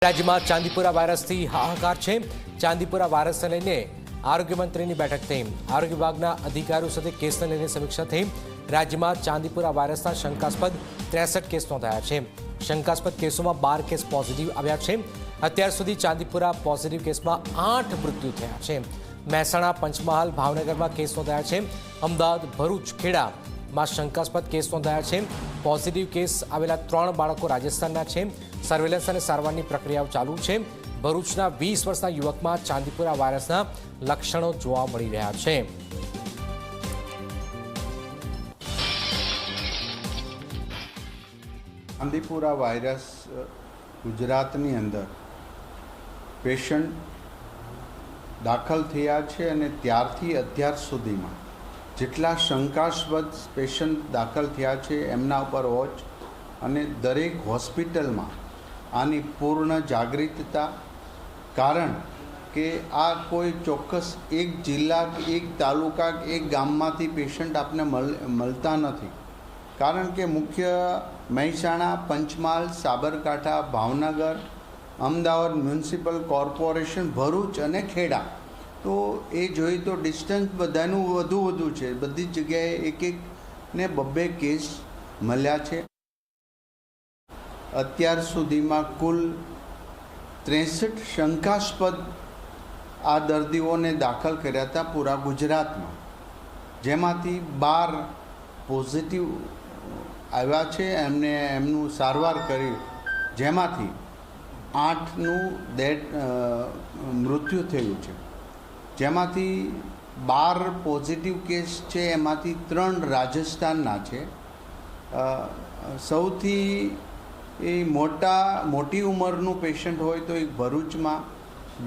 રાજ્યમાં ચાંદીપુરા વાયરસથી હાહાકાર છે। ચાંદીપુરા વાયરસને લઈને આરોગ્ય મંત્રીની બેઠક થઈ। આરોગ્ય વિભાગના અધિકારીઓ સાથે કેસને લઈને સમીક્ષા થઈ। રાજ્યમાં ચાંદીપુરા વાયરસના શંકાસ્પદ 63 કેસ નોંધાયા છે। શંકાસ્પદ કેસોમાં 12 કેસ પોઝિટિવ આવ્યા છે। અત્યાર સુધી ચાંદીપુરા પોઝિટિવ કેસમાં 8 મૃત્યુ થયા છે। મહેસાણા, પંચમહાલ, ભાવનગરમાં કેસ નોંધાયા છે। અમદાવાદ, ભરૂચ, ખેડામાં શંકાસ્પદ કેસ નોંધાયા છે। પોઝિટિવ કેસ આવેલા 3 બાળકો રાજસ્થાનના છે। સર્વેલન્સ અને સારવારની પ્રક્રિયાઓ ચાલુ છે। ભરૂચના 20 વર્ષના યુવકમાં ચાંદીપુરા વાયરસના લક્ષણો જોવા મળી રહ્યા છે। ચાંદીપુરા વાયરસ ગુજરાતની અંદર પેશન્ટ દાખલ થયા છે અને ત્યારથી અત્યાર સુધીમાં જેટલા શંકાસ્પદ પેશન્ટ દાખલ થયા છે એમના ઉપર વોચ અને દરેક હોસ્પિટલમાં આની પૂર્ણ જાગૃતતા, કારણ કે આ કોઈ ચોક્કસ એક જિલ્લા, એક તાલુકા, એક ગામમાંથી પેશન્ટ આપને મળતા નથી, કારણ કે મુખ્ય મહેસાણા, પંચમહાલ, સાબરકાંઠા, ભાવનગર, અમદાવાદ મ્યુનિસિપલ કોર્પોરેશન, ભરૂચ અને ખેડા, તો એ જોઈએ તો ડિસ્ટન્સ બધાનું વધુ છે। બધી જ જગ્યાએ એક ને 2 કેસ મળ્યા છે। અત્યાર સુધીમાં કુલ 63 શંકાસ્પદ આ દર્દીઓને દાખલ કર્યા હતા પૂરા ગુજરાતમાં, જેમાંથી 12 પોઝિટિવ આવ્યા છે। એમનું સારવાર કરી, જેમાંથી 8નું મૃત્યુ થયું છે। જેમાંથી 12 પોઝિટિવ કેસ છે, એમાંથી 3 રાજસ્થાનના છે। સૌથી મોટી ઉંમરનું પેશન્ટ હોય તો એક ભરૂચમાં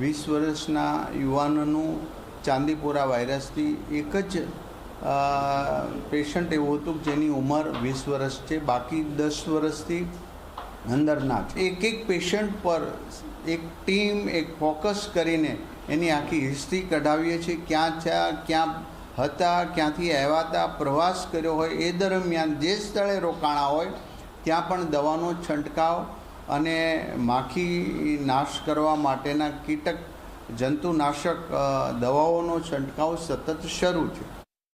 20 વર્ષના યુવાનનું ચાંદીપુરા વાયરસથી એક જ પેશન્ટ એવું હતું જેની ઉંમર 20 વર્ષ છે, બાકી 10 વર્ષથી અંદરના છે। એક પેશન્ટ પર એક ટીમ, એક ફોકસ કરીને એની આખી હિસ્ટ્રી કઢાવીએ છીએ, ક્યાં થયા, ક્યાં હતા, ક્યાંથી આવ્યા હતા, પ્રવાસ કર્યો હોય, એ દરમિયાન જે સ્થળે રોકાણા હોય ત્યાં પણ દવાનો છંટકાવ અને માખી નાશ કરવા માટેના કીટક જંતુનાશક દવાઓનો છંટકાવ સતત શરૂ છે।